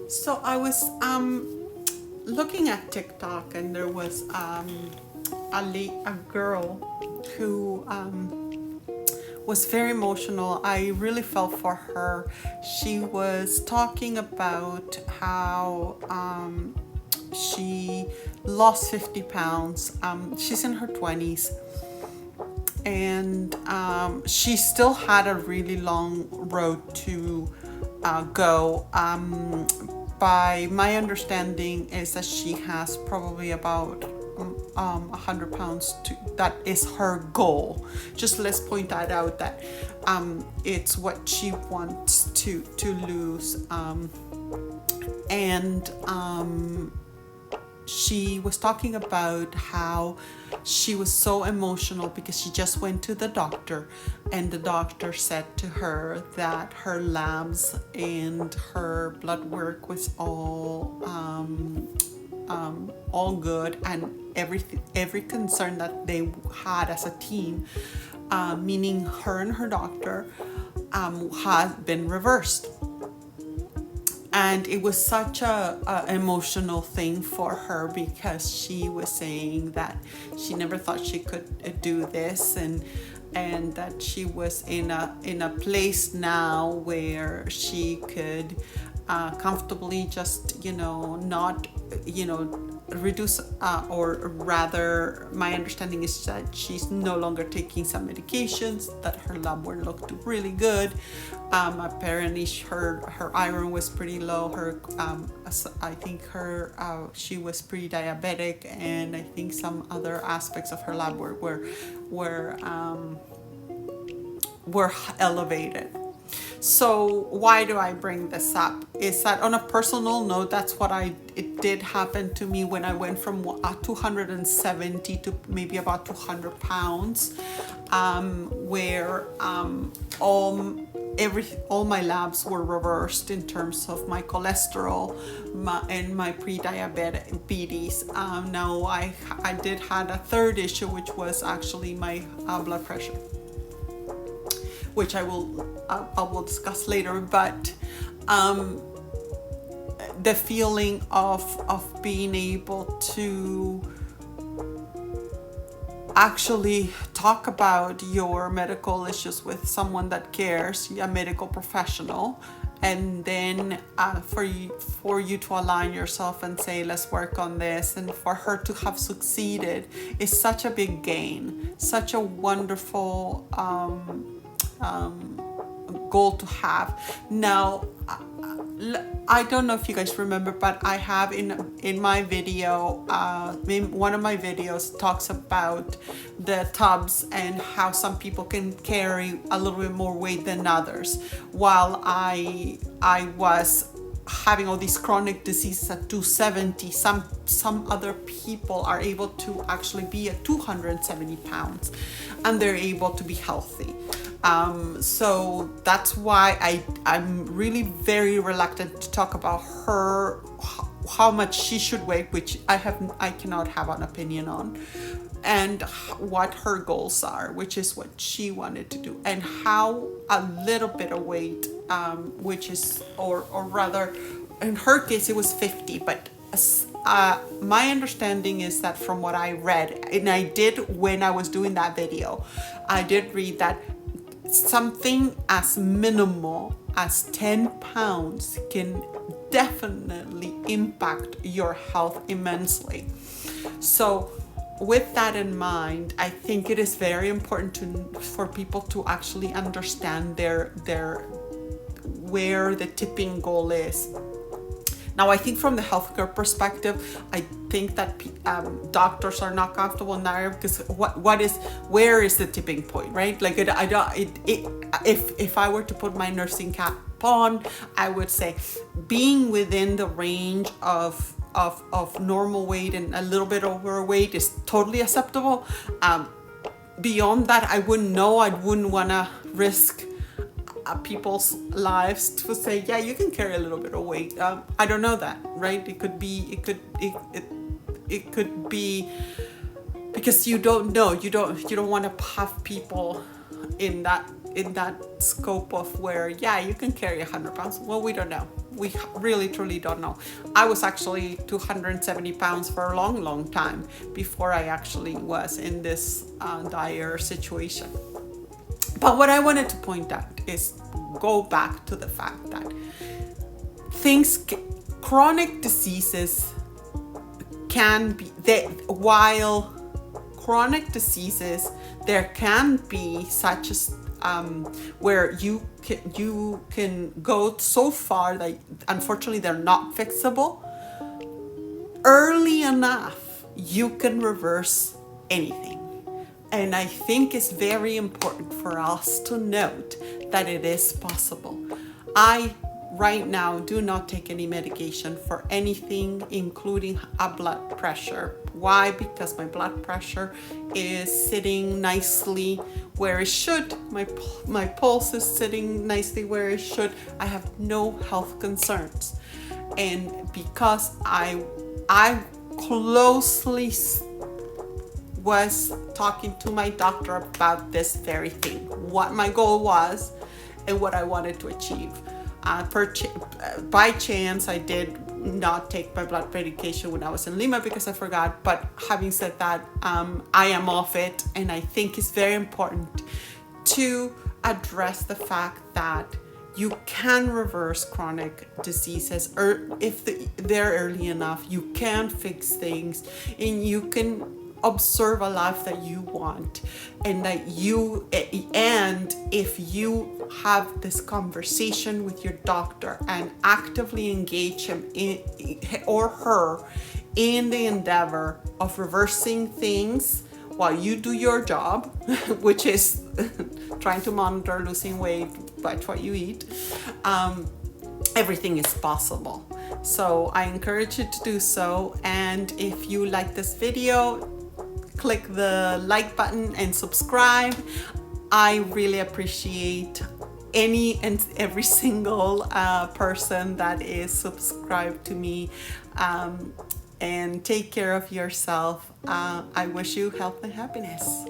So I was looking at TikTok, and there was a girl who was very emotional. I really felt for her. She was talking about how she lost 50 pounds. She's in her 20s, and she still had a really long road to go. By my understanding is that she has probably about 100 pounds that is her goal. Just let's point that out, that it's what she wants to lose. And she was talking about how she was so emotional because she just went to the doctor, and the doctor said to her that her labs and her blood work was all good, and every concern that they had as a team, meaning her and her doctor, had been reversed. And it was such a emotional thing for her, because she was saying that she never thought she could do this, and that she was in a place now where she could comfortably just not reduce, or rather, my understanding is that she's no longer taking some medications, that her lab work looked really good. Apparently her iron was pretty low. I think she was pre-diabetic, and I think some other aspects of her lab work were elevated. So why do I bring this up? Is that on a personal note, that's what it did happen to me when I went from 270 to maybe about 200 pounds, where all my labs were reversed in terms of my cholesterol and my pre-diabetes. Now I did had a third issue, which was actually my blood pressure, which I will discuss later. But the feeling of being able to actually talk about your medical issues with someone that cares, a medical professional, and then for you to align yourself and say, let's work on this, and for her to have succeeded is such a big gain, such a wonderful goal to have. Now, I don't know if you guys remember, but I have in my video, one of my videos talks about the tubs and how some people can carry a little bit more weight than others. While I was having all these chronic diseases at 270, some other people are able to actually be at 270 pounds, and they're able to be healthy. So that's why I'm really very reluctant to talk about her, how much she should weigh, which I cannot have an opinion on, and what her goals are, which is what she wanted to do, and how a little bit of weight, which is, or rather, in her case it was 50, but my understanding is that from what I read, and I did when I was doing that video, I did read that something as minimal as 10 pounds can definitely impact your health immensely. So with that in mind, I think it is very important for people to actually understand their where the tipping goal is. Now, I think from the healthcare perspective, I think that doctors are not comfortable in that area, because where is the tipping point, right? Like if I were to put my nursing cap on, I would say being within the range of normal weight and a little bit overweight is totally acceptable. Beyond that, I wouldn't know. I wouldn't want to risk people's lives to say, yeah, you can carry a little bit of weight. I don't know that, right? It could be because you don't know. You don't want to have people in that scope of where, yeah, you can carry 100 pounds. Well, we don't know. We really truly don't know. I was actually 270 pounds for a long time before I actually was in this dire situation. But what I wanted to point out is go back to the fact that chronic diseases can be, while chronic diseases, there can be such as where you can go so far that unfortunately they're not fixable. Early enough, you can reverse anything. And I think it's very important for us to note that it is possible. I right now do not take any medication for anything, including a blood pressure. Why? Because my blood pressure is sitting nicely where it should. My pulse is sitting nicely where it should. I have no health concerns. And because I closely was talking to my doctor about this very thing, what my goal was and what I wanted to achieve. By chance, I did not take my blood medication when I was in Lima because I forgot. But having said that, I am off it, and I think it's very important to address the fact that you can reverse chronic diseases, or if they're early enough, you can fix things, and you can observe a life that you want, and if you have this conversation with your doctor and actively engage him or her in the endeavor of reversing things while you do your job, which is trying to monitor losing weight, watch what you eat, everything is possible. So I encourage you to do so. And if you like this video, click the like button and subscribe. I really appreciate any and every single person that is subscribed to me. And take care of yourself. I wish you health and happiness.